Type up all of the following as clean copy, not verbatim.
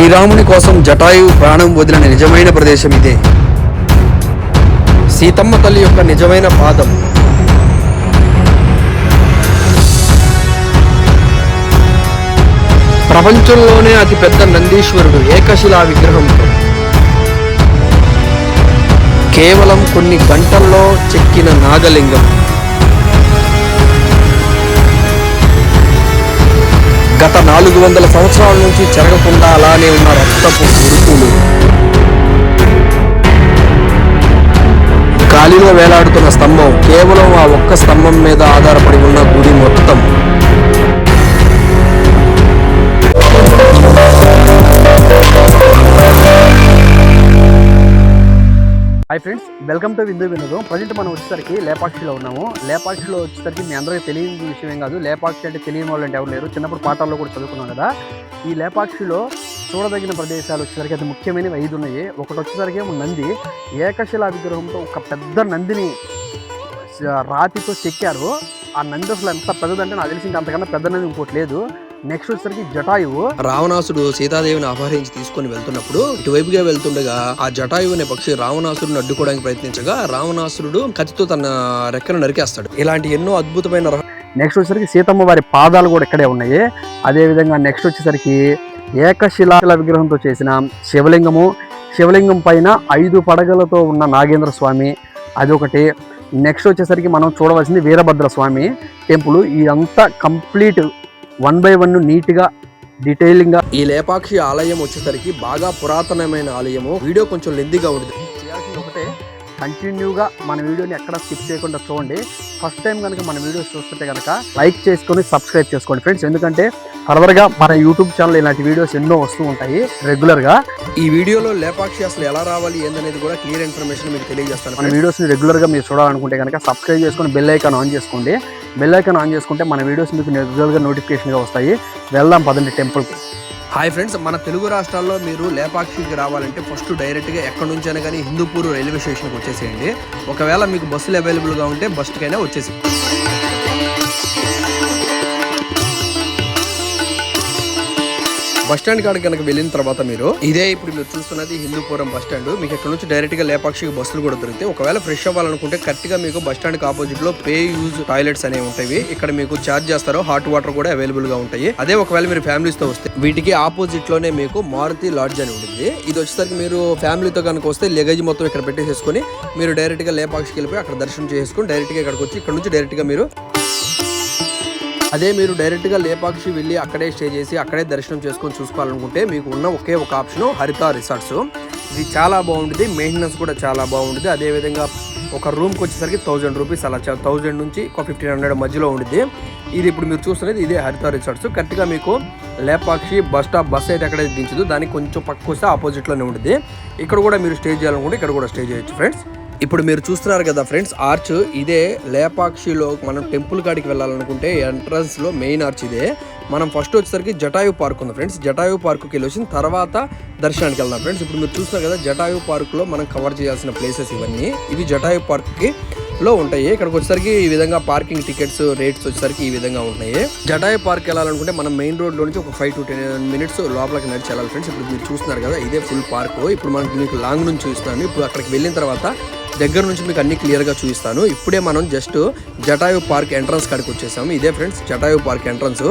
శ్రీరాముని కోసం జటాయువు ప్రాణం వదిలిన నిజమైన ప్రదేశం ఇదే. సీతమ్మ తల్లి యొక్క నిజమైన పాదం. ప్రపంచంలోనే అతిపెద్ద నందీశ్వరుడు ఏకశిలా విగ్రహంతో కేవలం కొన్ని గంటల్లో చెక్కిన నాగలింగం. గత 400 సంవత్సరాల నుంచి చెరగకుండా అలానే ఉన్న రక్తపు ఉరుకులు, గాలిలో వేలాడుతున్న స్తంభం కేవలం ఆ ఒక్క స్తంభం మీద ఆధారపడి ఉన్న గుడి మొత్తం. హాయ్ ఫ్రెండ్స్, వెల్కమ్ టు విందు వినోదం. ప్రజెంట్ మనం వచ్చేసరికి లేపాక్షిలో ఉన్నాము. లేపాక్షిలో వచ్చేసరికి మీ అందరికీ తెలియని విషయం ఏం కాదు. లేపాక్షి అంటే తెలియని వాళ్ళు అంటే ఎవరు లేరు. చిన్నప్పుడు పాఠాల్లో కూడా చదువుకున్నాం కదా. ఈ లేపాక్షిలో చూడదగిన ప్రదేశాలు వచ్చేసరికి అది ముఖ్యమైనవి 5 ఉన్నాయి. ఒకటి వచ్చేసరికి నంది, ఏకశిలా విగ్రహంతో ఒక పెద్ద నందిని రాతితో చెక్కారు. ఆ నంది అసలు ఎంత పెద్దదంటే నాకు తెలిసి అంతకన్నా పెద్ద నంది ఇంకోటి లేదు. నెక్స్ట్ వచ్చేసరికి జటాయువు. రావణాసుడు సీతాదేవిని అపహరించి తీసుకొని వెళ్తున్నప్పుడు ఇటువైపుగా వెళ్తుండగా ఆ జటాయువు అనే పక్షి రావణాసురుని అడ్డుకోవడానికి ప్రయత్నించగా రావణాసురుడు కత్తితో తన రెక్కను నరికేస్తాడు. ఇలాంటి ఎన్నో అద్భుతమైన. నెక్స్ట్ వచ్చేసరికి సీతమ్మ వారి పాదాలు కూడా ఇక్కడే ఉన్నాయి. అదే విధంగా నెక్స్ట్ వచ్చేసరికి ఏకశిలా విగ్రహంతో చేసిన శివలింగము, శివలింగం పైన 5 పడగలతో ఉన్న నాగేంద్ర స్వామి, అదొకటి. నెక్స్ట్ వచ్చేసరికి మనం చూడవలసింది వీరభద్ర స్వామి టెంపుల్. ఇదంతా కంప్లీట్ 1 by 1 నీట్గా డీటెయిలింగ్ గా. ఈ లేపాక్షి ఆలయం వచ్చేసరికి బాగా పురాతనమైన ఆలయము. వీడియో కొంచెం లెంతీగా ఉంటుంది. చేయాల్సింది ఒకటే, కంటిన్యూగా మన వీడియోని ఎక్కడ స్కిప్ చేయకుండా చూడండి. ఫస్ట్ టైం కనుక మన వీడియోస్ చూస్తుంటే కనుక లైక్ చేసుకొని సబ్స్క్రైబ్ చేసుకోండి ఫ్రెండ్స్. ఎందుకంటే ఫర్దర్గా మన యూట్యూబ్ ఛానల్ ఇలాంటి వీడియోస్ ఎన్నో వస్తూ ఉంటాయి రెగ్యులర్గా. ఈ వీడియోలో లేపాక్షి అసలు ఎలా రావాలి ఏందనేది కూడా క్లియర్ ఇన్ఫర్మేషన్ మీకు తెలియజేస్తాను. మన వీడియోస్ని రెగ్యులర్గా మీరు చూడాలనుకుంటే కనుక సబ్స్క్రైబ్ చేసుకొని బెల్ ఐకాన్ ఆన్ చేసుకోండి. బెల్ ఐకాన్ ఆన్ చేసుకుంటే మన వీడియోస్ మీకు రెగ్యులర్గా నోటిఫికేషన్గా వస్తాయి. వెళ్దాం పదండి టెంపుల్కి. హాయ్ ఫ్రెండ్స్, మన తెలుగు రాష్ట్రాల్లో మీరు లేపాక్షికి రావాలంటే ఫస్ట్ డైరెక్ట్గా ఎక్కడి నుంచైనా కానీ హిందూపూర్ రైల్వే స్టేషన్కి వచ్చేసేయండి. ఒకవేళ మీకు బస్సులు అవైలబుల్గా ఉంటే బస్సుకైనా వచ్చేసి. బస్ స్టాండ్ కాడికి కనుక వెళ్ళిన తర్వాత మీరు ఇదే ఇప్పుడు మీరు చూస్తున్నది హిందూపురం బస్ స్టాండ్. మీకు ఇక్కడ నుంచి డైరెక్ట్ గా లేపాక్షికి బస్సులు కూడా దొరుకుతాయి. ఒకవేళ ఫ్రెష్ అవ్వాలనుకుంటే కరెక్ట్ గా మీకు బస్ స్టాండ్ కి ఆపోజిట్ లో పే యూజ్ టాయిలెట్స్ అనేవి ఉంటాయి. ఇక్కడ మీకు చార్జ్ చేస్తారు. హాట్ వాటర్ కూడా అవైలబుల్ గా ఉంటాయి. అదే ఒకవేళ మీరు ఫ్యామిలీస్ తో వస్తే వీటికి ఆపోజిట్ లోనే మీకు మారుతి లాడ్జ్ అని ఉంటుంది. ఇది వచ్చేసరికి మీరు ఫ్యామిలీతో కనుక వస్తే లగేజ్ మొత్తం ఇక్కడ పెట్టేసేసుకొని మీరు డైరెక్ట్ గా లేపాక్షికి వెళ్ళిపోయి అక్కడ దర్శనం చేసుకుని డైరెక్ట్ గా ఇక్కడికి వచ్చి ఇక్కడ నుంచి డైరెక్ట్ గా మీరు మీరు డైరెక్ట్గా లేపాక్షి వెళ్ళి అక్కడే స్టే చేసి అక్కడే దర్శనం చేసుకొని చూసుకోవాలనుకుంటే మీకు ఉన్న ఒకే ఒక ఆప్షన్ హరిత రిసార్ట్స్. ఇది చాలా బాగుంటుంది, మెయింటెనెన్స్ కూడా చాలా బాగుంటుంది. అదేవిధంగా ఒక రూమ్కి వచ్చేసరికి 1000 రూపీస్, అలా 1000 నుంచి 1500 మధ్యలో ఉంటుంది. ఇది ఇప్పుడు మీరు చూస్తున్నది ఇదే హరిత రిసార్ట్స్. కరెక్ట్గా మీకు లేపాక్షి బస్ స్టాప్ బస్ అయితే ఎక్కడైతే దించదు దానికి కొంచెం పక్కకు వస్తే ఆపోజిట్లోనే ఉంటుంది. ఇక్కడ కూడా మీరు స్టే చేయాలనుకుంటే ఇక్కడ కూడా స్టే చేయొచ్చు ఫ్రెండ్స్. ఇప్పుడు మీరు చూస్తున్నారు కదా ఫ్రెండ్స్, ఆర్చ్ ఇదే. లేపాక్షిలో మనం టెంపుల్ కాడికి వెళ్ళాలనుకుంటే ఎంట్రన్స్ లో మెయిన్ ఆర్చ్ ఇదే. మనం ఫస్ట్ వచ్చేసరికి జటాయు పార్క్ ఉంది ఫ్రెండ్స్. జటాయు పార్క్కి వెళ్ళి వచ్చిన తర్వాత దర్శనానికి వెళ్దాం ఫ్రెండ్స్. ఇప్పుడు మీరు చూస్తున్నారు కదా జటాయు పార్క్లో మనం కవర్ చేయాల్సిన ప్లేసెస్ ఇవన్నీ. ఇవి జటాయు పార్క్కి లో ఉంటాయి. ఇక్కడికి వచ్చేసరికి ఈ విధంగా పార్కింగ్ టికెట్స్ రేట్స్ వచ్చేసరికి ఈ విధంగా ఉంటాయి. జటాయు పార్క్ వెళ్ళాలనుకుంటే మనం మెయిన్ రోడ్ లో నుంచి ఒక 5 to 10 minutes లోపలికి నడిచి వెళ్ళాలి ఫ్రెండ్స్. ఇప్పుడు మీరు చూస్తున్నారు కదా ఇదే ఫుల్ పార్క్. ఇప్పుడు మనకి మీకు లాంగ్ నుంచి చూపిస్తాను. ఇప్పుడు అక్కడికి వెళ్ళిన తర్వాత దగ్గర నుంచి మీకు అన్ని క్లియర్గా చూపిస్తాను. ఇప్పుడే మనం జస్ట్ జటాయు పార్క్ ఎంట్రన్స్ కాడికి వచ్చేసాము. ఇదే ఫ్రెండ్స్ జటాయు పార్క్ ఎంట్రన్స్.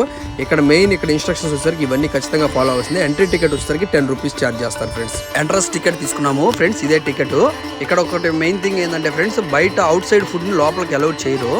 ఇక్కడ మెయిన్ ఇక్కడ ఇన్స్ట్రక్షన్స్ వచ్చేసరికి ఇవన్నీ ఖచ్చితంగా ఫాలో అవుతుంది. ఎంట్రీ టికెట్ వచ్చేసరికి 10 రూపీస్ ఛార్జ్ చేస్తారు ఫ్రెండ్స్. ఎంట్రన్స్ టికెట్ తీసుకున్నాము ఫ్రెండ్స్, ఇదే టికెట్. ఇక్కడ ఒకటి మెయిన్ థింగ్ ఏంటంటే ఫ్రెండ్స్, బయట అవుట్ సైడ్ ఫుడ్ని లోపలికి అలౌడ్ చేయరు.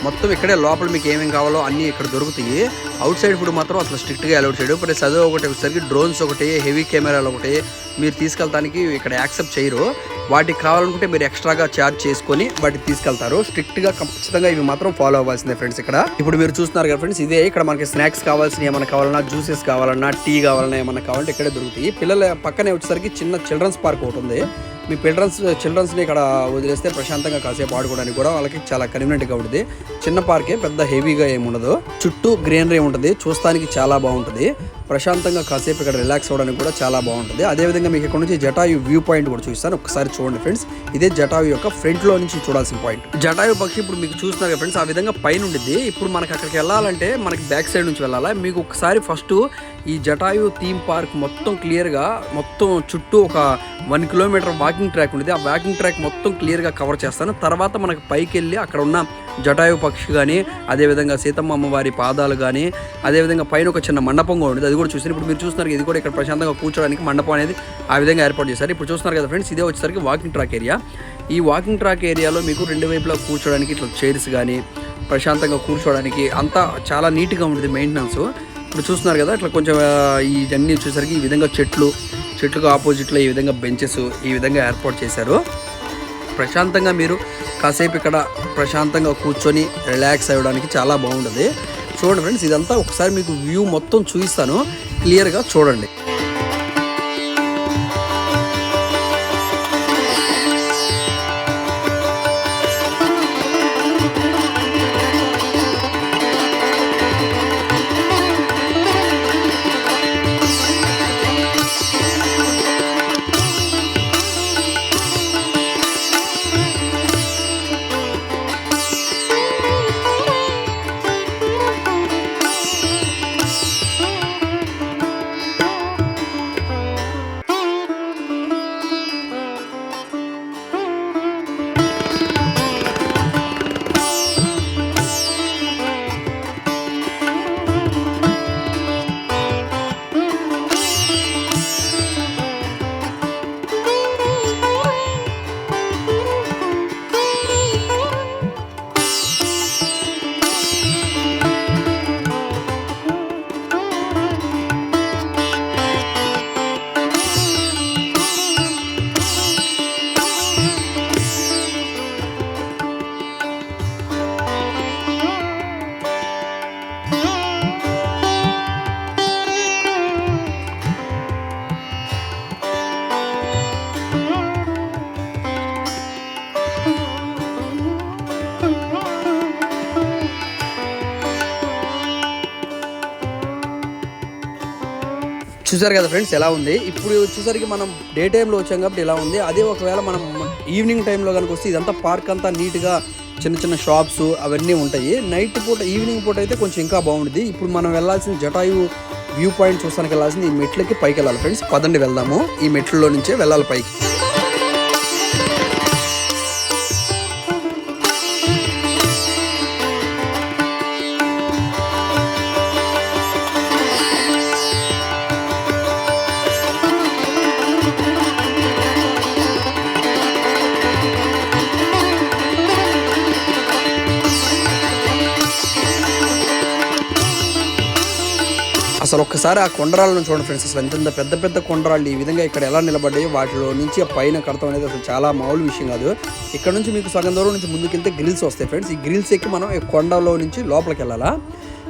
మొత్తం ఇక్కడే లోపల మీకు ఏమేమి కావాలో అన్నీ ఇక్కడ దొరుకుతాయి. అవుట్ సైడ్ ఫుడ్ మాత్రం అసలు స్ట్రిక్ట్గా అలౌడ్ చేయడు. ఇప్పుడు చదువు ఒకటి వచ్చేసరికి డ్రోన్స్ ఒకటి, హెవీ కెమెరాలు ఒకటి మీరు తీసుకెళ్తానికి ఇక్కడ యాక్సెప్ట్ చేయరు. వాటికి కావాలనుకుంటే మీరు ఎక్స్ట్రాగా ఛార్జ్ చేసుకొని వాటికి తీసుకెళ్తారు. స్ట్రిక్ట్గా ఖచ్చితంగా ఇవి మాత్రం ఫాలో అవ్వాల్సిందే ఫ్రెండ్స్. ఇక్కడ ఇప్పుడు మీరు చూస్తున్నారు కదా ఫ్రెండ్స్, ఇదే ఇక్కడ మనకి స్నాక్స్ కావాల్సిన ఏమైనా కావాలన్నా, జ్యూసెస్ కావాలన్నా, టీ కావాలన్నా ఏమన్నా కావాలంటే ఇక్కడే దొరుకుతాయి. పిల్లల పక్కనే వచ్చేసరికి చిన్న చిల్డ్రన్స్ పార్క్ ఒకటి ఉంది. మీ చిల్డ్రన్స్ని ఇక్కడ వదిలేస్తే ప్రశాంతంగా కాసేపు ఆడుకోవడానికి కూడా వాళ్ళకి చాలా కన్వీనియంట్గా ఉంటుంది. చిన్న పార్కే, పెద్ద హెవీగా ఏముండదు, చుట్టూ గ్రీనరీ ఉంటుంది, చూస్తానికి చాలా బాగుంటుంది. ప్రశాంతంగా కాసేపు ఇక్కడ రిలాక్స్ అవ్వడానికి కూడా చాలా బాగుంటుంది. అదేవిధంగా మీకు ఇక్కడ నుంచి జటాయు వ్యూ పాయింట్ కూడా చూపిస్తాను, ఒకసారి చూడండి ఫ్రెండ్స్. ఇదే జటాయు యొక్క ఫ్రంట్లో నుంచి చూడాల్సిన పాయింట్. జటాయు పక్షి ఇప్పుడు మీకు చూస్తున్నారు కదా ఫ్రెండ్స్, ఆ విధంగా పైన ఉండిద్ది. ఇప్పుడు మనకి అక్కడికి వెళ్ళాలంటే మనకి బ్యాక్ సైడ్ నుంచి వెళ్ళాలా. మీకు ఒకసారి ఫస్ట్ ఈ జటాయు థీమ్ పార్క్ మొత్తం క్లియర్గా, మొత్తం చుట్టూ ఒక 1 కిలోమీటర్ వాకింగ్ ట్రాక్ ఉండేది. ఆ వాకింగ్ ట్రాక్ మొత్తం క్లియర్గా కవర్ చేస్తాను. తర్వాత మనకు పైకి వెళ్ళి అక్కడ ఉన్న జటాయు పక్షి కానీ, అదేవిధంగా సీతమ్మ అమ్మవారి పాదాలు కానీ, అదేవిధంగా పైన ఒక చిన్న మండపం కూడా ఉండేది, అది కూడా చూసాను. ఇప్పుడు మీరు చూస్తున్నారు ఇది కూడా ఇక్కడ ప్రశాంతంగా కూర్చోడానికి మండపం అనేది ఆ విధంగా ఏర్పాటు చేశారు. ఇప్పుడు చూస్తున్నారు కదా ఫ్రెండ్స్, ఇదే వచ్చేసరికి వాకింగ్ ట్రాక్ ఏరియా. ఈ వాకింగ్ ట్రాక్ ఏరియాలో మీకు 2 వైపులా కూర్చోడానికి ఇట్లా చైర్స్ కానీ, ప్రశాంతంగా కూర్చోవడానికి అంతా చాలా నీట్గా ఉంటుంది మెయింటెనెన్స్. ఇప్పుడు చూస్తున్నారు కదా ఇట్లా కొంచెం ఇవన్నీ వచ్చేసరికి ఈ విధంగా చెట్లకు ఆపోజిట్లో ఈ విధంగా బెంచెస్ ఈ విధంగా ఏర్పాటు చేశారు. ప్రశాంతంగా మీరు కాసేపు ఇక్కడ ప్రశాంతంగా కూర్చొని రిలాక్స్ అవ్వడానికి చాలా బాగుంటుంది. చూడండి ఫ్రెండ్స్, ఇదంతా ఒకసారి మీకు వ్యూ మొత్తం చూపిస్తాను, క్లియర్గా చూడండి. చూసారు కదా ఫ్రెండ్స్ ఎలా ఉంది. ఇప్పుడు వచ్చేసరికి మనం డే టైంలో వచ్చాం కాబట్టి ఇలా ఉంది. అదే ఒకవేళ మనం ఈవినింగ్ టైంలో కనుక వస్తే ఇదంతా పార్క్ అంతా నీట్గా చిన్న చిన్న షాప్స్ అవన్నీ ఉంటాయి. నైట్ పూట, ఈవినింగ్ పూట అయితే కొంచెం ఇంకా బాగుంటుంది. ఇప్పుడు మనం వెళ్ళాల్సిన జటాయు వ్యూ పాయింట్ చూస్తానికి వెళ్ళాల్సింది ఈ మెట్లకి పైకి వెళ్ళాలి ఫ్రెండ్స్. పదండి వెళ్దాము, ఈ మెట్లలో నుంచే వెళ్ళాలి పైకి. అసలు ఒక్కసారి ఆ కొండరాళ్ళను చూడండి ఫ్రెండ్స్. అసలు ఎంత పెద్ద పెద్ద కొండరాళ్ళు ఈ విధంగా ఇక్కడ ఎలా నిలబడ్డాయో, వాటిలో నుంచి ఆ పైన కడతాం అనేది అసలు చాలా మామూలు విషయం కాదు. ఇక్కడ నుంచి మీకు సగం దూరం నుంచి ముందుకెళ్తే గ్రిల్స్ వస్తాయి ఫ్రెండ్స్. ఈ గ్రిల్స్ ఎక్కి మనం ఈ కొండలో నుంచి లోపలికి వెళ్ళాలా.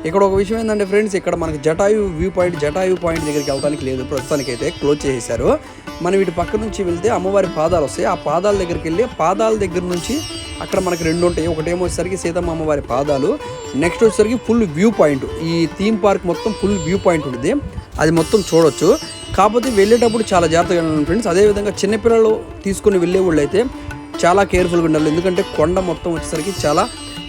ఇక్కడ ఒక విషయం ఏంటంటే ఫ్రెండ్స్, ఇక్కడ మనకి జటాయు పాయింట్ దగ్గరికి వెళ్ళడానికి లేదు, ప్రస్తుతానికి అయితే క్లోజ్ చేసేసారు. మనం ఇటు పక్క నుంచి వెళ్తే అమ్మవారి పాదాలు వస్తాయి. ఆ పాదాల దగ్గరికి వెళ్ళి పాదాల దగ్గర నుంచి అక్కడ మనకి 2 ఉంటాయి. ఒకటేమో వచ్చేసరికి సీతమ్మ అమ్మవారి పాదాలు, నెక్స్ట్ వచ్చేసరికి ఫుల్ వ్యూ పాయింట్. ఈ థీమ్ పార్క్ మొత్తం ఫుల్ వ్యూ పాయింట్ ఉంటుంది, అది మొత్తం చూడొచ్చు. కాకపోతే వెళ్ళేటప్పుడు చాలా జాగ్రత్తగా ఉండాలి ఫ్రెండ్స్. అదేవిధంగా చిన్నపిల్లలు తీసుకొని వెళ్ళే వాళ్ళు అయితే చాలా కేర్ఫుల్గా ఉండాలి, ఎందుకంటే కొండ మొత్తం వచ్చేసరికి చాలా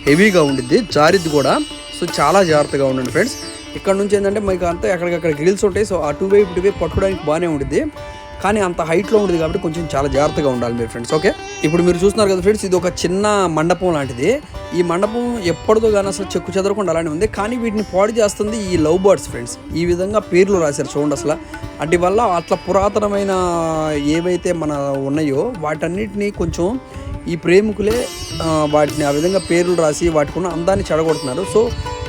హెవీగా ఉండిద్ది, జారిద్ది కూడా. సో చాలా జాగ్రత్తగా ఉండండి ఫ్రెండ్స్. ఇక్కడ నుంచి ఏంటంటే మీకు అంతా ఎక్కడికక్కడ గ్రిల్స్ ఉంటాయి. సో అటువైపు ఇటువైపు పట్టుకోవడానికి బాగానే ఉంటుంది, కానీ అంత హైట్లో ఉంటుంది కాబట్టి కొంచెం చాలా జాగ్రత్తగా ఉండాలి మీరు ఫ్రెండ్స్. ఓకే, ఇప్పుడు మీరు చూస్తున్నారు కదా ఫ్రెండ్స్, ఇది ఒక చిన్న మండపం లాంటిది. ఈ మండపం ఎప్పటిదో కానీ అసలు చెక్కు చెదరకుండా అలానే ఉంది, కానీ వీటిని పాడు చేస్తుంది ఈ లవ్ బర్డ్స్ ఫ్రెండ్స్. ఈ విధంగా పేర్లు రాశారు చూడండి. అసలు వాటి వల్ల అట్లా పురాతనమైన ఏవైతే మన ఉన్నాయో వాటన్నిటినీ కొంచెం ఈ ప్రేమికులే వాటిని ఆ విధంగా పేర్లు రాసి వాటికున్న అందాన్ని చెడగొడుతున్నారు. సో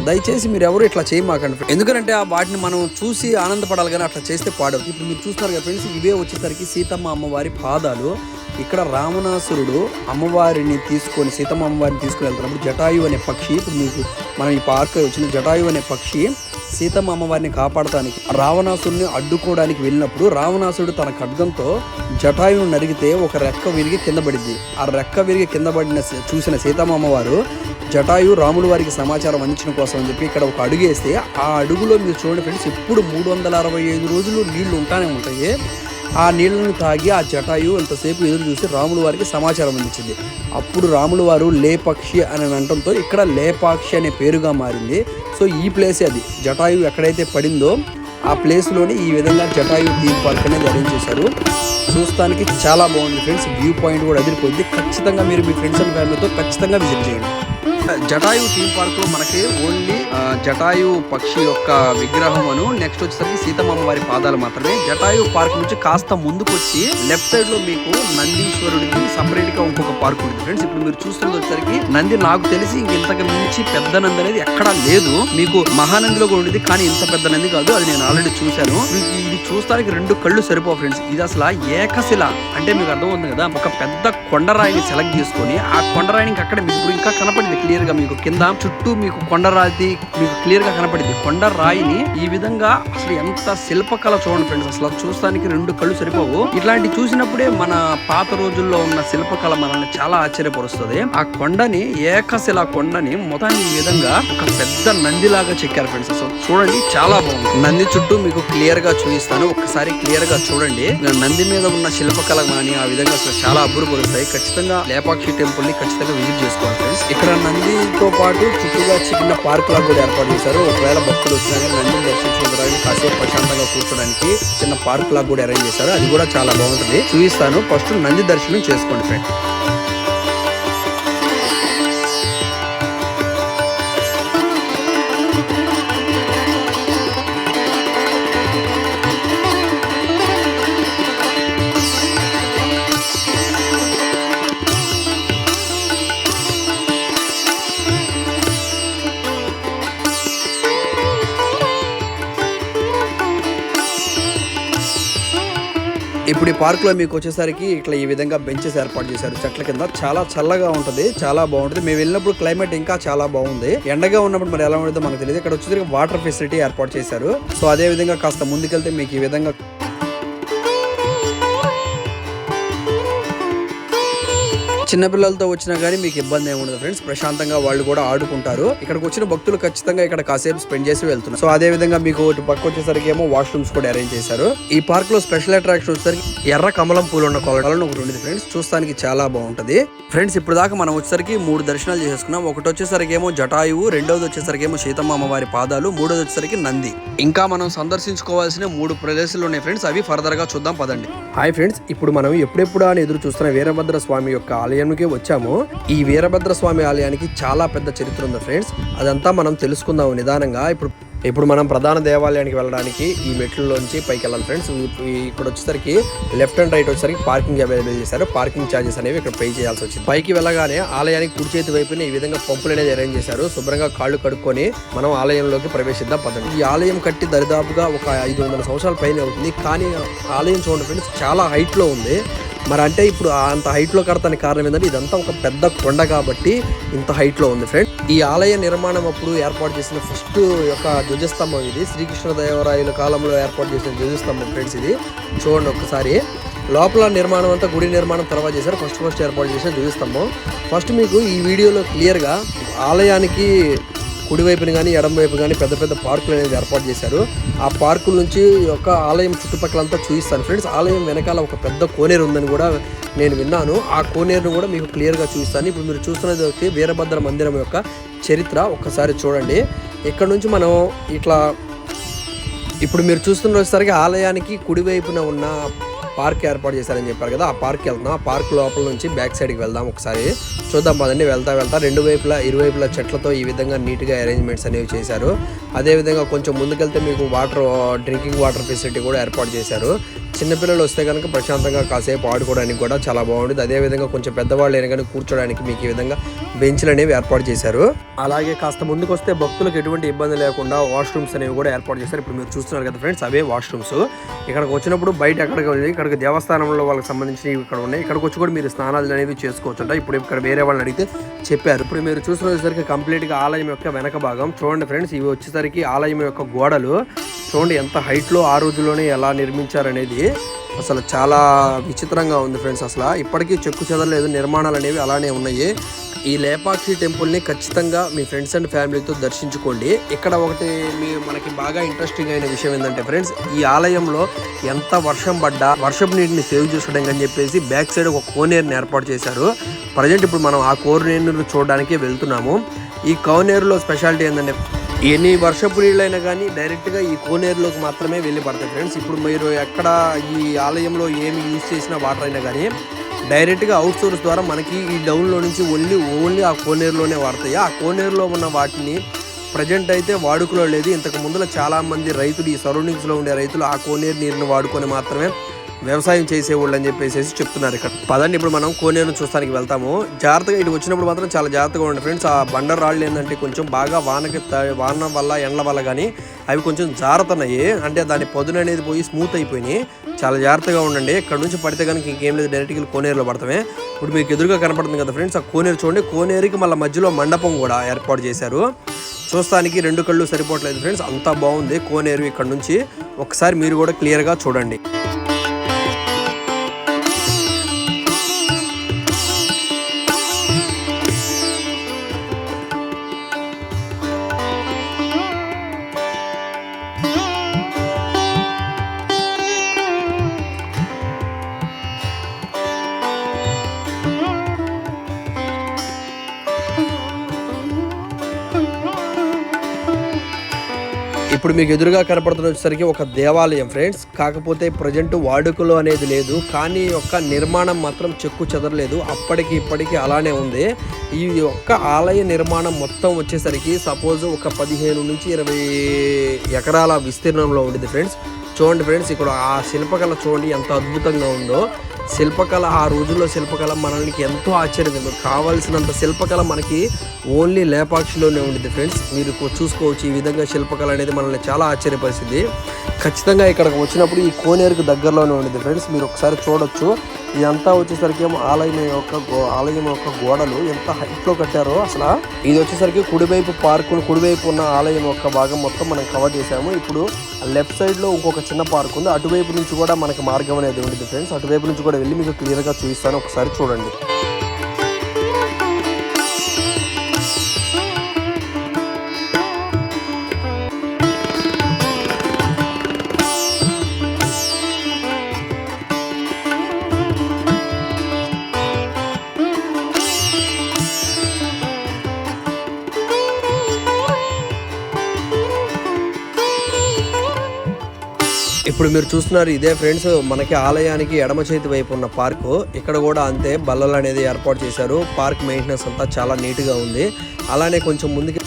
దయచేసి మీరు ఎవరు ఇట్లా చేయమాకండి, ఎందుకంటే వాటిని మనం చూసి ఆనందపడాలి, కానీ అట్లా చేస్తే పాడవుతుంది. ఇప్పుడు మీరు చూస్తున్నారు కదా ఫ్రెండ్స్, ఇవే వచ్చేసరికి సీతమ్మ అమ్మవారి పాదాలు. ఇక్కడ రావణాసురుడు అమ్మవారిని తీసుకొని, సీతమ్మ అమ్మవారిని తీసుకొని వెళ్తున్నప్పుడు జటాయు అనే పక్షి, ఇప్పుడు మీకు మనం ఈ పార్క్ వచ్చిన జటాయు అనే పక్షి సీతమ్మ అమ్మవారిని కాపాడటానికి రావణాసుడిని అడ్డుకోవడానికి వెళ్ళినప్పుడు రావణాసుడు తన ఖడ్గంతో జటాయువును నరిగితే ఒక రెక్క విరిగి కింద పడింది. ఆ రెక్క విరిగి కింద పడిన చూసిన సీతమ్మ అమ్మవారు జటాయు రాముల వారికి సమాచారం అందించడం కోసం అని చెప్పి ఇక్కడ ఒక అడుగు వేస్తే ఆ అడుగులో మీరు చూడండి ఫ్రెండ్స్, ఎప్పుడు 365 రోజులు నీళ్లు ఉంటానే ఉంటాయి. ఆ నీళ్లను తాగి ఆ జటాయు ఎంతసేపు ఎదురు చూసి రాముల వారికి సమాచారం అందించింది. అప్పుడు రాముల వారు లేపక్షి అని అనటంతో ఇక్కడ లేపాక్షి అనే పేరుగా మారింది. సో ఈ ప్లేస్ అది జటాయు ఎక్కడైతే పడిందో ఆ ప్లేస్లోని ఈ విధంగా జటాయు థీమ్ పార్క్ అనేది అరేంజ్ చేశారు. చూస్తానికి చాలా బాగుంది ఫ్రెండ్స్, వ్యూ పాయింట్ కూడా అదిరిపోయింది. ఖచ్చితంగా మీరు మీ ఫ్రెండ్స్ అండ్ ఫ్యామిలీతో ఖచ్చితంగా విజిట్ చేయండి. జటాయు థీమ్ పార్క్ లో మనకి ఓన్లీ జటాయు పక్షి యొక్క విగ్రహమును నెక్స్ట్ వచ్చేసరికి సీతమ్మ వారి పాదాలు మాత్రమే. జటాయు పార్క్ నుంచి కాస్త ముందుకు వచ్చి లెఫ్ట్ సైడ్ లో మీకు నందీశ్వరుడికి సపరేట్ గా ఇంకొక పార్క్ ఉంది ఫ్రెండ్స్. ఇప్పుడు మీరు చూస్తున్నది వచ్చేసరికి నంది, నాకు తెలిసి ఇంతకు మించి పెద్ద నంది అనేది ఎక్కడా లేదు. మీకు మహానందిలో కూడా ఉండేది కానీ ఇంత పెద్ద నంది కాదు, అది నేను ఆల్రెడీ చూశాను. ఇది చూస్తానికి 2 కళ్ళు సరిపో ఫ్రెండ్స్. ఇది అసలు ఏకశిల అంటే మీకు అర్థమవుతుంది కదా, ఒక పెద్ద కొండరాయిని సెలెక్ట్ చేసుకొని ఆ కొండరాయిని అక్కడ మీకు ఇంకా కనపడింది క్లియర్ గా, మీకు కింద చుట్టూ మీకు కొండరాయి మీకు క్లియర్ గా కనపడింది. కొండరాయిని ఈ విధంగా అసలు ఎంత శిల్పకళ చూడండి ఫ్రెండ్స్, అసలు చూస్తానికి 2 కళ్ళు సరిపోవు. ఇట్లాంటి చూసినప్పుడే మన పాత రోజుల్లో ఉన్న శిల్పకళ మనల్ని చాలా ఆశ్చర్యపరుస్తుంది. ఆ కొండని ఏకశిల కొండని మొత్తాన్ని ఈ విధంగా ఒక పెద్ద నందిలాగా చెక్కారు ఫ్రెండ్స్. అసలు చూడండి చాలా బాగుంది. నంది చుట్టూ మీకు క్లియర్ గా చూపిస్తాను, ఒక్కసారి క్లియర్ గా చూడండి. నంది మీద ఉన్న శిల్పకళ కానీ ఆ విధంగా అసలు చాలా అబ్బురపరుస్తాయి. ఖచ్చితంగా లేపాక్షి టెంపుల్ ని ఖచ్చితంగా విజిట్ చేసుకోవాలి ఫ్రెండ్స్. ఇక్కడ నందితో పాటు చుట్టూగా చిన్న పార్క్ లాగా కూడా ఏర్పాటు చేశారు. ఒకవేళ భక్తులు వచ్చినా కానీ నందిని దర్శించుకోవడానికి కాసేపు ప్రశాంతంగా కూర్చోడానికి చిన్న పార్క్ లాగా కూడా అరేంజ్ చేశారు. అది కూడా చాలా బాగుంటుంది, చూపిస్తాను. ఫస్ట్ నంది దర్శనం చేసుకోండి ఫ్రెండ్స్. ఇప్పుడు ఈ పార్క్ లో మీకు వచ్చేసరికి ఇట్లా ఈ విధంగా బెంచెస్ ఏర్పాటు చేశారు చెట్ల కింద. చాలా చల్లగా ఉంటది, చాలా బాగుంటది. మేము వెళ్ళినప్పుడు క్లైమేట్ ఇంకా చాలా బాగుంది. ఎండగా ఉన్నప్పుడు మరి ఎలా ఉంటుందో మనకు తెలియదు. ఇక్కడ వచ్చేసరికి వాటర్ ఫెసిలిటీ ఏర్పాటు చేశారు. సో అదే విధంగా కాస్త ముందుకెళ్తే మీకు ఈ విధంగా చిన్నపిల్లలతో వచ్చినా కానీ మీకు ఇబ్బంది ఏమి ఉండదు ఫ్రెండ్స్, ప్రశాంతంగా వాళ్ళు కూడా ఆడుకుంటారు. ఇక్కడికి వచ్చిన భక్తులు ఖచ్చితంగా ఇక్కడ కాసేపు స్పెండ్ చేసి వెళ్తున్నారు. సో అదే విధంగా మీకు పక్క వచ్చేసరికి ఏమో వాష్రూమ్స్ కూడా అరేంజ్ చేశారు. ఈ పార్క్ లో స్పెషల్ అట్రాక్షన్ వచ్చేసరికి ఎర్ర కమలం పూలు ఉన్న కొలను ఒకటి ఉంది ఫ్రెండ్స్, చూస్తానికి చాలా బాగుంటది ఫ్రెండ్స్. ఇప్పుడు దాకా మనం వచ్చేసరికి 3 దర్శనాలు చేసేసుకున్నాం. ఒకటి వచ్చేసరికి ఏమో జటాయువు, రెండోది వచ్చేసరికి ఏమో సీతమ్మ అమ్మవారి పాదాలు, మూడోది వచ్చేసరికి నంది. ఇంకా మనం సందర్శించుకోవాల్సిన 3 ప్రదేశాలు ఉన్నాయి ఫ్రెండ్స్, అవి ఫర్దర్ గా చూద్దాం పదండి. హాయ్ ఫ్రెండ్స్, ఇప్పుడు మనం ఎప్పుడెప్పుడు అని ఎదురు చూస్తున్న వీరభద్ర స్వామి యొక్క ఆలయానికి వచ్చాము. ఈ వీరభద్ర స్వామి ఆలయానికి చాలా పెద్ద చరిత్ర ఉంది ఫ్రెండ్స్, అదంతా మనం తెలుసుకుందాం నిదానంగా. ఇప్పుడు మనం ప్రధాన దేవాలయానికి వెళ్ళడానికి ఈ మెట్లలోంచి పైకి వెళ్ళాలి ఫ్రెండ్స్. ఇక్కడ వచ్చేసరికి లెఫ్ట్ అండ్ రైట్ వచ్చేసరికి పార్కింగ్ అవైలబుల్ చేశారు. పార్కింగ్ ఛార్జెస్ అనేవి ఇక్కడ పే చేయాల్సి వచ్చింది. పైకి వెళ్ళగానే ఆలయానికి కుడి చేతి వైపున ఈ విధంగా పంపులు అనేది అరేంజ్ చేశారు. శుభ్రంగా కాళ్ళు కడుక్కొని మనం ఆలయంలోకి ప్రవేశిద్దాం పదండి. ఈ ఆలయం కట్టి దరిదాపుగా ఒక 500 సంవత్సరాల పైన అవుతుంది. కానీ ఆలయం చూడండి ఫ్రెండ్స్, చాలా హైట్ లో ఉంది. మరి అంటే ఇప్పుడు అంత హైట్ లో కడతానికి కారణం ఏంటంటే ఇదంతా ఒక పెద్ద కొండ కాబట్టి ఇంత హైట్ లో ఉంది ఫ్రెండ్స్. ఈ ఆలయ నిర్మాణం అప్పుడు ఏర్పాటు చేసిన ఫస్ట్ యొక్క ధ్వజస్తంభం ఇది. శ్రీకృష్ణదేవరాయల కాలంలో ఏర్పాటు చేసిన ధ్వజస్తంభం ఫ్రెండ్స్. ఇది చూడండి ఒక్కసారి. లోపల నిర్మాణం అంతా గుడి నిర్మాణం తర్వాత చేశారు. ఫస్ట్ ఏర్పాటు చేసిన ధ్వజస్తంభం. ఫస్ట్ మీకు ఈ వీడియోలో క్లియర్గా ఆలయానికి కుడివైపుని కానీ ఎడమ వైపు కానీ పెద్ద పెద్ద పార్కులు అనేది ఏర్పాటు చేశారు. ఆ పార్కుల నుంచి ఒక ఆలయం చుట్టుపక్కలంతా చూపిస్తాను ఫ్రెండ్స్. ఆలయం వెనకాల ఒక పెద్ద కోనేరు ఉందని కూడా నేను విన్నాను. ఆ కోనేరును కూడా మీకు క్లియర్గా చూపిస్తాను. ఇప్పుడు మీరు చూస్తున్నది వచ్చి వీరభద్ర మందిరం యొక్క చరిత్ర ఒక్కసారి చూడండి. ఇక్కడ నుంచి మనం ఇట్లా ఇప్పుడు మీరు చూస్తున్న వచ్చేసరికి ఆలయానికి కుడివైపున ఉన్న పార్క్ ఏర్పాటు చేశారని చెప్పారు కదా, ఆ పార్క్కి వెళ్తున్నాం. ఆ పార్క్ లోపల నుంచి బ్యాక్ సైడ్కి వెళ్దాం, ఒకసారి చూద్దాం పదండి. వెళ్తా ఇరువైపులా చెట్లతో ఈ విధంగా నీట్గా అరేంజ్మెంట్స్ అనేవి చేశారు. అదేవిధంగా కొంచెం ముందుకెళ్తే మీకు డ్రింకింగ్ వాటర్ ఫెసిలిటీ కూడా ఏర్పాటు చేశారు. చిన్నపిల్లలు వస్తే కనుక ప్రశాంతంగా కాసేపు ఆడుకోవడానికి కూడా చాలా బాగుంటుంది. అదేవిధంగా కొంచెం పెద్దవాళ్ళు అయినా కానీ కూర్చోడానికి మీకు ఈ విధంగా బెంచ్లు అనేవి ఏర్పాటు చేశారు. అలాగే కాస్త ముందుకు వస్తే భక్తులకు ఎటువంటి ఇబ్బంది లేకుండా వాష్రూమ్స్ అనేవి కూడా ఏర్పాటు చేశారు. ఇప్పుడు మీరు చూస్తున్నారు కదా ఫ్రెండ్స్, అవే వాష్రూమ్స్. ఇక్కడికి వచ్చినప్పుడు బయట ఎక్కడికి వెళ్ళి ఇక్కడికి దేవస్థానంలో వాళ్ళకి సంబంధించినవి ఇక్కడ ఉన్నాయి. ఇక్కడికి వచ్చి కూడా మీరు స్నానాలు అనేవి చేసుకోవచ్చు. ఇప్పుడు ఇక్కడ వేరే వాళ్ళని అడిగితే చెప్పారు. ఇప్పుడు మీరు చూసినసరికి కంప్లీట్గా ఆలయం యొక్క వెనక భాగం చూడండి ఫ్రెండ్స్. ఇవి వచ్చేసరికి ఆలయం యొక్క గోడలు చూడండి ఎంత హైట్లో ఆ రోజుల్లోనే ఎలా నిర్మించారనేది అసలు చాలా విచిత్రంగా ఉంది ఫ్రెండ్స్. అసలు ఇప్పటికీ చెక్కు చెదరలేదు, నిర్మాణాలు అనేవి అలానే ఉన్నాయి. ఈ లేపాక్షి టెంపుల్ని ఖచ్చితంగా మీ ఫ్రెండ్స్ అండ్ ఫ్యామిలీతో దర్శించుకోండి. ఇక్కడ ఒకటి మనకి బాగా ఇంట్రెస్టింగ్ అయిన విషయం ఏంటంటే ఫ్రెండ్స్, ఈ ఆలయంలో ఎంత వర్షం పడ్డా వర్షపు నీటిని సేవ్ చేసుకోవడానికి అని చెప్పేసి బ్యాక్ సైడ్ ఒక కోనేరుని ఏర్పాటు చేశారు. ప్రజెంట్ ఇప్పుడు మనం ఆ కోనేరును చూడడానికి వెళ్తున్నాము. ఈ కోనేరులో స్పెషాలిటీ ఏంటంటే ఎన్ని వర్షపు నీళ్ళైనా కానీ డైరెక్ట్గా ఈ కోనేరులోకి మాత్రమే వెళ్ళి పడతాయి ఫ్రెండ్స్. ఇప్పుడు మీరు ఎక్కడ ఈ ఆలయంలో ఏమి యూజ్ చేసిన వాటర్ అయినా కానీ డైరెక్ట్గా అవుట్ సోర్స్ ద్వారా మనకి ఈ డౌన్లో నుంచి ఓన్లీ ఆ కోనేరులోనే వాడతాయి. ఆ కోనేరులో ఉన్న వాటిని ప్రజెంట్ అయితే వాడుకలో లేదు. ఇంతకు ముందులో చాలామంది రైతులు, ఈ సరౌండింగ్స్లో ఉండే రైతులు ఆ కోనేరు నీరుని వాడుకొని మాత్రమే వ్యవసాయం చేసేవాళ్ళు అని చెప్పేసి చెప్తున్నారు. ఇక్కడ పదండి ఇప్పుడు మనం కోనేరును చూస్తానికి వెళ్తాము. జాగ్రత్తగా ఇటు వచ్చినప్పుడు మాత్రం చాలా జాగ్రత్తగా ఉండండి ఫ్రెండ్స్. ఆ బండర్ రాళ్ళు ఏంటంటే కొంచెం బాగా వాన వల్ల ఎండ్ల వల్ల కానీ అవి కొంచెం జారుతున్నాయి, అంటే దాని పదును అనేది పోయి స్మూత్ అయిపోయినాయి. చాలా జాగ్రత్తగా ఉండండి. ఇక్కడ నుంచి పడితే కనుక ఇంకేం లేదు, డైరెక్ట్గా కోనేరులో పడతామే. ఇప్పుడు మీకు ఎదురుగా కనపడుతుంది కదా ఫ్రెండ్స్, ఆ కోనేరు చూడండి. కోనేరుకి మళ్ళీ మధ్యలో మండపం కూడా ఏర్పాటు చేశారు. చూస్తానికి 2 కళ్ళు సరిపోవట్లేదు ఫ్రెండ్స్, అంతా బాగుంది కోనేరు. ఇక్కడ నుంచి ఒకసారి మీరు కూడా క్లియర్గా చూడండి. ఇప్పుడు మీకు ఎదురుగా కనపడుతున్న వచ్చేసరికి ఒక దేవాలయం ఫ్రెండ్స్. కాకపోతే ప్రజెంట్ వాడుకలో అనేది లేదు, కానీ యొక్క నిర్మాణం మాత్రం చెక్కు చెదరలేదు, అప్పటికి ఇప్పటికీ అలానే ఉంది. ఈ యొక్క ఆలయ నిర్మాణం మొత్తం వచ్చేసరికి సపోజ్ ఒక 15 నుంచి 20 ఎకరాల విస్తీర్ణంలో ఉండేది ఫ్రెండ్స్. చూడండి ఫ్రెండ్స్, ఇక్కడ ఆ శిల్పకళ చూడండి ఎంత అద్భుతంగా ఉందో. శిల్పకళ ఆ రోజుల్లో శిల్పకళ మనకి ఎంతో ఆశ్చర్యం. కావాల్సినంత శిల్పకళ మనకి ఓన్లీ లేపాక్షిలోనే ఉండేది ఫ్రెండ్స్. మీరు చూసుకోవచ్చు ఈ విధంగా శిల్పకళ అనేది మనల్ని చాలా ఆశ్చర్యపరిచింది. ఖచ్చితంగా ఇక్కడికి వచ్చినప్పుడు ఈ కోనేరుకు దగ్గరలోనే ఉండేది ఫ్రెండ్స్. మీరు ఒకసారి చూడొచ్చు. ఇదంతా వచ్చేసరికి ఏమో ఆలయం యొక్క గోడలు ఎంత హైట్లో కట్టారో అసలు. ఇది వచ్చేసరికి కుడివైపు ఉన్న ఆలయం యొక్క భాగం మొత్తం మనం కవర్ చేసాము. ఇప్పుడు లెఫ్ట్ సైడ్లో ఇంకొక చిన్న పార్క్ ఉంది, అటువైపు నుంచి కూడా మనకి మార్గం అనేది ఉండేది ఫ్రెండ్స్. అటువైపు నుంచి కూడా వెళ్ళి మీకు క్లియర్గా చూపిస్తాను, ఒకసారి చూడండి. ఇప్పుడు మీరు చూస్తున్నారు ఇదే ఫ్రెండ్స్ మనకి ఆలయానికి ఎడమ చేతి వైపు ఉన్న పార్కు. ఇక్కడ కూడా అంతే బల్లలు అనేది ఏర్పాటు చేశారు. పార్క్ మెయింటెనెన్స్ అంతా చాలా నీట్గా ఉంది. అలానే కొంచెం ముందుకి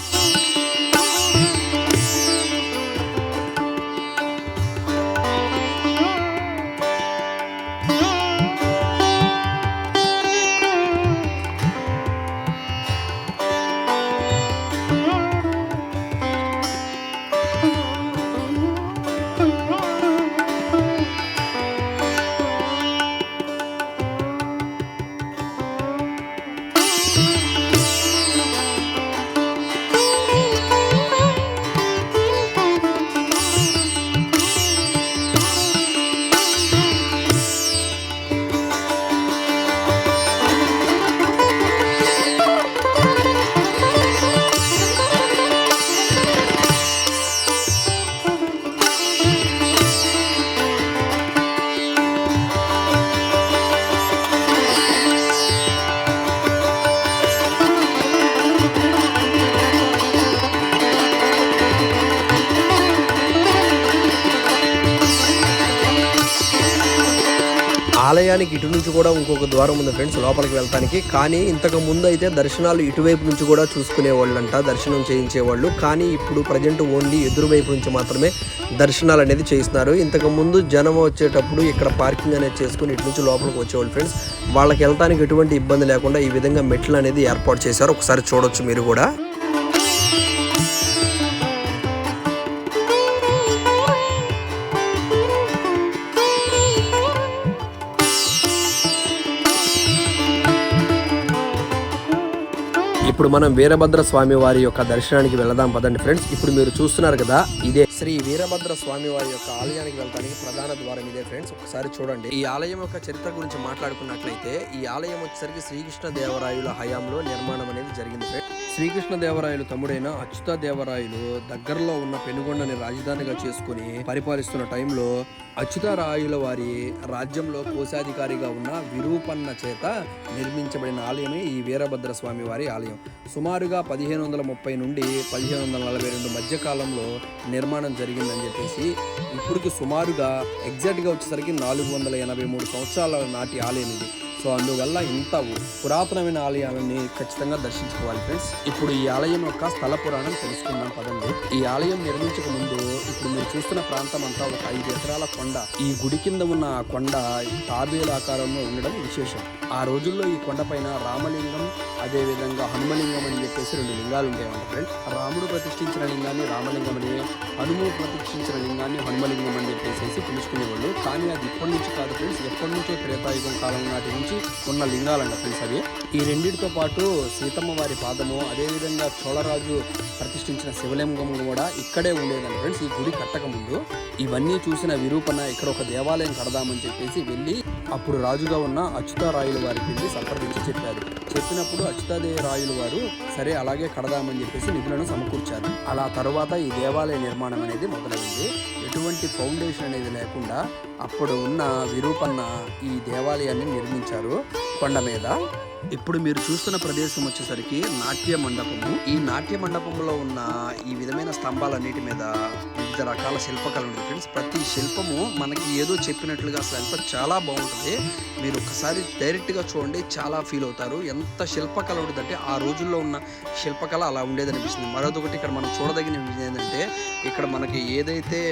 ఆలయానికి ఇటు నుంచి కూడా ఇంకొక ద్వారం ఉంది ఫ్రెండ్స్ లోపలికి వెళ్ళడానికి. కానీ ఇంతకు ముందు అయితే దర్శనాలు ఇటువైపు నుంచి కూడా చూసుకునేవాళ్ళంట, దర్శనం చేయించేవాళ్ళు. కానీ ఇప్పుడు ప్రజెంట్ ఓన్లీ ఎదురువైపు నుంచి మాత్రమే దర్శనాలు అనేది చేస్తున్నారు. ఇంతకు ముందు జనం వచ్చేటప్పుడు ఇక్కడ పార్కింగ్ అనేది చేసుకుని ఇటు నుంచి లోపలికి వచ్చేవాళ్ళు ఫ్రెండ్స్. వాళ్ళకి వెళ్ళడానికి ఎటువంటి ఇబ్బంది లేకుండా ఈ విధంగా మెట్లు అనేది ఏర్పాటు చేశారు. ఒకసారి చూడొచ్చు మీరు కూడా. ఇప్పుడు మనం వీరభద్ర స్వామి వారి యొక్క దర్శనానికి వెళదాం పదండి ఫ్రెండ్స్. ఇప్పుడు మీరు చూస్తున్నారు కదా, ఇదే శ్రీ వీరభద్ర స్వామి వారి యొక్క ఆలయానికి వెళ్ళడానికి ప్రధాన ద్వారం ఇదే ఫ్రెండ్స్. ఒకసారి చూడండి. ఈ ఆలయం యొక్క చరిత్ర గురించి మాట్లాడుకున్నట్లయితే ఈ ఆలయం వచ్చేసరికి శ్రీకృష్ణ దేవరాయల హయాంలో నిర్మాణం అనేది జరిగింది ఫ్రెండ్స్. శ్రీకృష్ణ దేవరాయలు తమ్ముడైన అచ్యుత దేవరాయలు దగ్గరలో ఉన్న పెనుగొండని రాజధానిగా చేసుకుని పరిపాలిస్తున్న టైంలో అచ్యుతరాయుల వారి రాజ్యంలో కోశాధికారిగా ఉన్న విరూపన్న చేత నిర్మించబడిన ఆలయమే ఈ వీరభద్ర స్వామి వారి ఆలయం. సుమారుగా 1530 నుండి 1542 మధ్య కాలంలో నిర్మాణం జరిగిందని చెప్పేసి ఇప్పటికి సుమారుగా ఎగ్జాక్ట్గా వచ్చేసరికి 483 సంవత్సరాల నాటి ఆలయం ఇది. సో అందువల్ల ఇంత పురాతనమైన ఆలయాన్ని ఖచ్చితంగా దర్శించుకోవాలి ఫ్రెండ్స్. ఇప్పుడు ఈ ఆలయం యొక్క స్థల పురాణం తెలుసుకుందాం పదండి. ఈ ఆలయం నిర్మించక ముందు ఇప్పుడు మీరు చూస్తున్న ప్రాంతం అంతా ఒక 5 ఎకరాల కొండ. ఈ గుడి కింద ఉన్న ఆ కొండ తాబేలు ఆకారంలో ఉండడం విశేషం. ఆ రోజుల్లో ఈ కొండ పైన రామలింగం, అదే విధంగా హనుమలింగం అని చెప్పేసి 2 లింగాలు ఉండేవంట ఫ్రెండ్స్. రాముడు ప్రతిష్ఠించిన లింగాన్ని రామలింగం అని, హనుము ప్రతిష్ఠించిన లింగాన్ని హనుమలింగం అని చెప్పేసి పిలుచుకునేవాళ్ళు. కానీ అది ఇప్పటి నుంచి కాదు ఫ్రెండ్స్, ఎప్పటి నుంచో త్రేతాయుగం కాలం నాటి నుంచి ఉన్న లింగాలంట ఫ్రెండ్స్ అవి. ఈ రెండింటితో పాటు సీతమ్మ వారి పాదము, అదేవిధంగా చోళరాజు ప్రతిష్ఠించిన శివలింగం కూడా ఇక్కడే ఉండేదండి ఫ్రెండ్స్. ఈ గుడి కట్టక ముందు ఇవన్నీ చూసిన విరూపణ ఇక్కడ ఒక దేవాలయం కడదామని చెప్పేసి వెళ్ళి అప్పుడు రాజుగా ఉన్న అచ్యుతరాయుల వారికి వెళ్ళి సంప్రదించి చెప్పారు. చెప్పినప్పుడు అచ్యుతరాయులు వారు సరే అలాగే కడదామని చెప్పేసి నిధులను సమకూర్చారు. అలా తరువాత ఈ దేవాలయ నిర్మాణం అనేది మొదలైంది. ఎటువంటి ఫౌండేషన్ అనేది లేకుండా అప్పుడు ఉన్న విరూపన్న ఈ దేవాలయాన్ని నిర్మించారు కొండ మీద. ఇప్పుడు మీరు చూస్తున్న ప్రదేశం వచ్చేసరికి నాట్య మండపము. ఈ నాట్య మండపంలో ఉన్న ఈ విధమైన స్తంభాలన్నిటి మీద వివిధ రకాల శిల్పకళ ఉంది ఫ్రెండ్స్. ప్రతి శిల్పము మనకి ఏదో చెప్పినట్లుగా అసలు ఎంత చాలా బాగుంటుంది. మీరు ఒకసారి డైరెక్ట్గా చూడండి, చాలా ఫీల్ అవుతారు. ఎంత శిల్పకళ ఉంటుందంటే ఆ రోజుల్లో ఉన్న శిల్పకళ అలా ఉండేదనిపిస్తుంది. మరొకటి ఇక్కడ మనం చూడదగిన ఏంటంటే ఇక్కడ మనకి ఏదైతే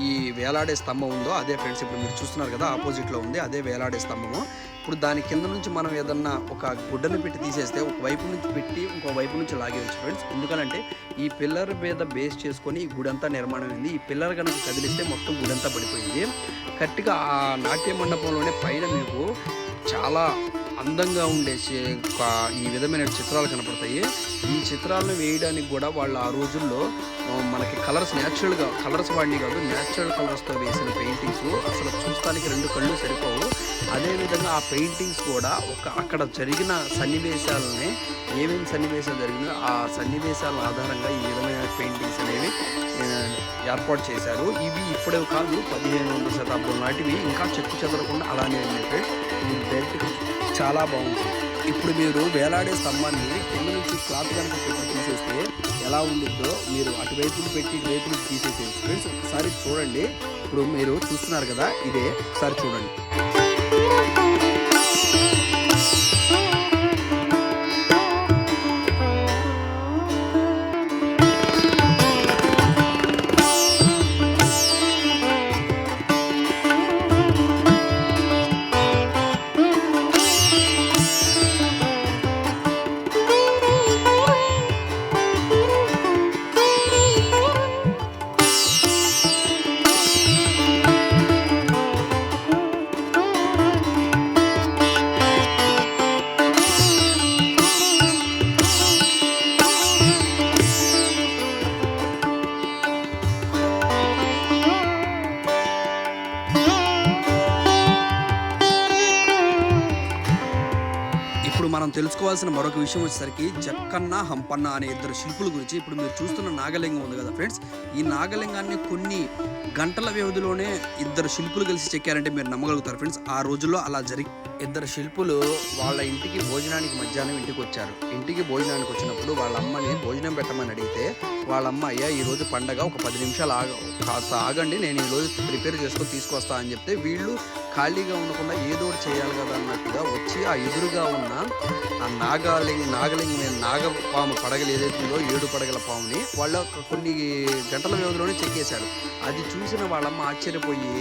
ఈ వేలాడే స్తంభం ఉందో అదే ఫ్రెండ్స్ ఇప్పుడు మీరు చూస్తున్నారు కదా, ఆపోజిట్లో ఉంది అదే వేలాడే స్తంభము. ఇప్పుడు దాని కింద నుంచి మనం ఏదన్నా ఒక గుడ్డను పెట్టి తీసేస్తే ఒక వైపు నుంచి పెట్టి ఇంకో వైపు నుంచి లాగేయచ్చు ఫ్రెండ్స్. ఎందుకంటే ఈ పిల్లర్ మీద బేస్ చేసుకొని ఈ గుడి అంతా నిర్మాణం అయింది. ఈ పిల్లర్ కనుక కదిలిస్తే మొత్తం గుడి అంతా పడిపోయింది. కరెక్ట్గా ఆ నాట్య మండపంలోనే పైన మీకు చాలా అందంగా ఉండే ఈ విధమైన చిత్రాలు కనపడతాయి. ఈ చిత్రాలను వేయడానికి కూడా వాళ్ళు ఆ రోజుల్లో మనకి కలర్స్ న్యాచురల్గా కలర్స్ వాడిని కాదు, న్యాచురల్ కలర్స్తో వేసిన పెయింటింగ్స్ అసలు చూస్తానికి 2 కళ్ళు సరిపోవు. అదేవిధంగా ఆ పెయింటింగ్స్ కూడా అక్కడ జరిగిన సన్నివేశాలని ఏమేమి సన్నివేశాలు జరిగినాయో ఆ సన్నివేశాల ఆధారంగా ఈ విధమైన పెయింటింగ్స్ అనేవి ఏర్పాటు చేశారు. ఇవి ఇప్పుడే కాదు, 1500వ శతాబ్దం నాటివి ఇంకా చెక్కు చెదరకుండా అలానే ఉన్నాయి. డైరెక్ట్గా చాలా బాగుంటుంది. ఇప్పుడు మీరు వేలాడే స్తంభాన్ని కింద నుంచి క్లాత్ కనుక పెట్టి తీసేస్తే ఎలా ఉండిద్దో మీరు అటువైపులు పెట్టి ఇటువైపులు తీసేసేయచ్చు ఫ్రెండ్స్. ఒకసారి చూడండి. ఇప్పుడు మీరు చూస్తున్నారు కదా, ఇదే ఒకసారి చూడండి. మనం తెలుసుకోవాల్సిన మరొక విషయం వచ్చేసరికి జక్కన్న హంపన్న అనే 2 శిల్పుల గురించి. ఇప్పుడు మీరు చూస్తున్న నాగలింగం ఉంది కదా ఫ్రెండ్స్, ఈ నాగలింగాన్ని కొన్ని గంటల వ్యవధిలోనే 2 శిల్పులు కలిసి చెక్కారంటే మీరు నమ్మగలుగుతారు ఫ్రెండ్స్. ఆ రోజుల్లో అలా జరిగి 2 శిల్పులు వాళ్ళ ఇంటికి భోజనానికి మధ్యాహ్నం ఇంటికి వచ్చారు. ఇంటికి భోజనానికి వచ్చినప్పుడు వాళ్ళ అమ్మని భోజనం పెట్టమని అడిగితే వాళ్ళమ్మ, అయ్యా ఈరోజు పండగ, ఒక 10 నిమిషాలు కాస్త ఆగండి, నేను ఈరోజు ప్రిపేర్ చేసుకొని తీసుకొస్తా అని చెప్తే వీళ్ళు ఖాళీగా ఉండకుండా ఏదో ఒకటి చేయాలి కదా అన్నట్టుగా వచ్చి ఆ ఎదురుగా ఉన్న ఆ నాగపాము పడగలు ఏదైతుందో 7 పడగల పాముని వాళ్ళు కొన్ని గంటల వ్యవధిలోనే చెక్కేశారు. అది చూసిన వాళ్ళమ్మ ఆశ్చర్యపోయి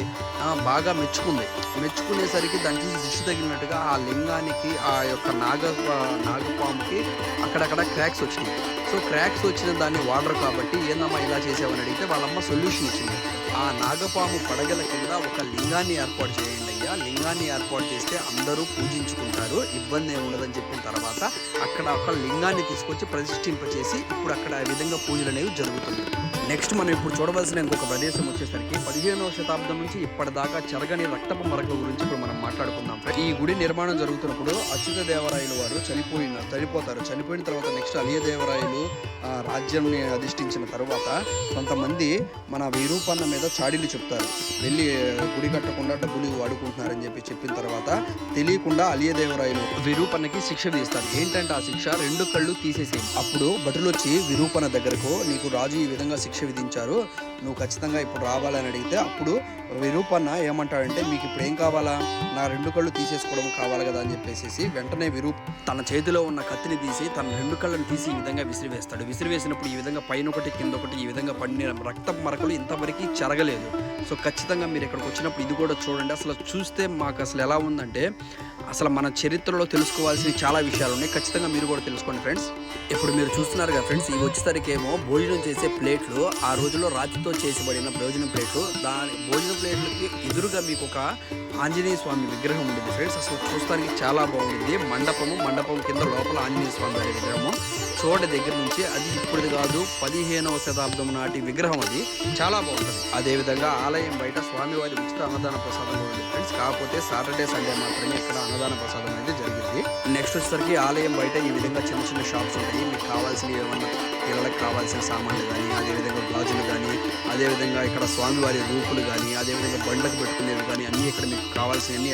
బాగా మెచ్చుకునేసరికి దాన్ని చూసి దిష్టి తగిలినట్టుగా ఆ లింగానికి ఆ యొక్క నాగపాముకి అక్కడక్కడ క్రాక్స్ వచ్చినాయి. సో క్రాక్స్ వచ్చిన దాన్ని వాటర్ కాబట్టి ఏందమ్మా ఇలా చేసావని అడిగితే వాళ్ళమ్మ సొల్యూషన్ ఇచ్చింది. ఆ నాగపాము పడగల కింద ఒక లింగాన్ని ఏర్పాటు చేయండి మధ్య లింగాన్ని ఏర్పాటు చేస్తే అందరూ పూజించుకుంటారు, ఇబ్బంది ఏమి ఉండదని చెప్పిన తర్వాత అక్కడ ఒక లింగాన్ని తీసుకొచ్చి ప్రతిష్ఠింపచేసి ఇప్పుడు అక్కడ ఆ విధంగా పూజలు అనేవి జరుగుతున్నాయి. నెక్స్ట్ మనం ఇప్పుడు చూడవలసిన ఇంకొక ప్రదేశం వచ్చేసరికి 15వ శతాబ్దం నుంచి ఇప్పటిదాకా చెరగని రక్తపు మరకల గురించి ఇప్పుడు మనం మాట్లాడుకుందాం. ఈ గుడి నిర్మాణం జరుగుతున్నప్పుడు అచ్యుత దేవరాయలు వారు చనిపోతారు. చనిపోయిన తర్వాత నెక్స్ట్ అలియదేవరాయలు రాజ్యాన్ని అధిష్ఠించిన తర్వాత కొంతమంది మన విరూపన్న మీద చాడీలు చెప్తారు, వెళ్ళి గుడి కట్టకుండా డబ్బులు వాడుకుంటున్నారని చెప్పిన తర్వాత తెలియకుండా అలియదేవరాయలు విరూపన్నకి శిక్ష విధిస్తారు. ఏంటంటే ఆ శిక్ష 2 కళ్ళు తీసేసేయి. అప్పుడు భటులు వచ్చి విరూపన్న దగ్గరకు, నీకు రాజు ఈ విధంగా శిక్ష విధించారు, నువ్వు ఖచ్చితంగా ఇప్పుడు రావాలని అడిగితే అప్పుడు విరూపన్న ఏమంటాడంటే, మీకు ఇప్పుడు ఏం కావాలా, నా 2 కళ్ళు తీసేసుకోవడం కావాలి కదా అని చెప్పేసి వెంటనే తన చేతిలో ఉన్న కత్తిని తీసి తన 2 కళ్ళను తీసి ఈ విధంగా విసిరివేస్తాడు. విసిరివేసినప్పుడు ఈ విధంగా పైన ఒకటి కింద ఒకటి ఈ విధంగా పడిన రక్తపు మరకలు ఇంతవరకు చెరగలేదు. సో ఖచ్చితంగా మీరు ఇక్కడికి వచ్చినప్పుడు ఇది కూడా చూడండి. అసలు చూస్తే మాకు అసలు ఎలా ఉందంటే, అసలు మన చరిత్రలో తెలుసుకోవాల్సిన చాలా విషయాలు ఉన్నాయి. ఖచ్చితంగా మీరు కూడా తెలుసుకోండి ఫ్రెండ్స్. ఇప్పుడు మీరు చూస్తున్నారు కదా ఫ్రెండ్స్, ఇవి వచ్చేసరికి ఏమో భోజనం చేసే ప్లేట్లు, ఆ రోజుల్లో రాతితో చేసిబడిన భోజనం ప్లేట్లు. భోజనం ప్లేట్లకి ఎదురుగా మీకు ఒక ఆంజనేయ స్వామి విగ్రహం ఉండేది ఫ్రెండ్స్. అసలు చూస్తానికి చాలా బాగుంటుంది. మండపం కింద లోపల ఆంజనేయ స్వామి వారి విగ్రహము చూడండి దగ్గర నుంచి. అది ఇప్పుడు కాదు, 15వ శతాబ్దం నాటి విగ్రహం, అది చాలా బాగుంటుంది. అదేవిధంగా ఆలయం బయట స్వామివారి ఉచిత అన్నదాన ప్రసాదం ఉంది ఫ్రెండ్స్. కాకపోతే సాటర్డే సండే మాత్రమే ఇక్కడ అన్నదాన ప్రసాదం అనేది జరిగింది. నెక్స్ట్ వచ్చేసరికి ఆలయం బయట ఈ విధంగా చిన్న షాప్స్ ఉంటాయి. మీకు కావాల్సిన ఏమన్నా పిల్లలకు కావాల్సిన సామాన్లు కానీ, అదేవిధంగా గాజులు కానీ, అదేవిధంగా ఇక్కడ స్వామివారి రూపులు కానీ, అదేవిధంగా బండ్లకు పెట్టుకునేవి కానీ అన్నీ ఇక్కడ మీకు కావాల్సినవన్నీ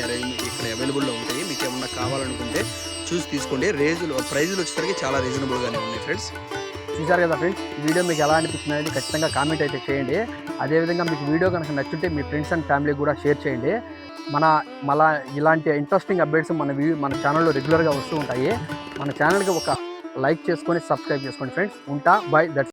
ఇక్కడ అవైలబుల్లో ఉంటాయి. మీకు ఏమన్నా కావాలనుకుంటే చూసి తీసుకోండి. ప్రైజులు వచ్చేసరికి చాలా రీజనబుల్గానే ఉన్నాయి ఫ్రెండ్స్. చూసారు కదా ఫ్రెండ్స్, ఈ వీడియో మీకు ఎలా అనిపించింది అనేది ఖచ్చితంగా కామెంట్ అయితే చేయండి. అదేవిధంగా మీకు వీడియో కనుక నచ్చుంటే మీ ఫ్రెండ్స్ అండ్ ఫ్యామిలీ కూడా షేర్ చేయండి. మళ్ళీ ఇలాంటి ఇంట్రెస్టింగ్ అప్డేట్స్ మన ఛానల్లో రెగ్యులర్గా వస్తూ ఉంటాయి. మన ఛానల్కి ఒక లైక్ చేసుకొని సబ్స్క్రైబ్ చేసుకోండి ఫ్రెండ్స్. ఉంటా, బై. దట్స్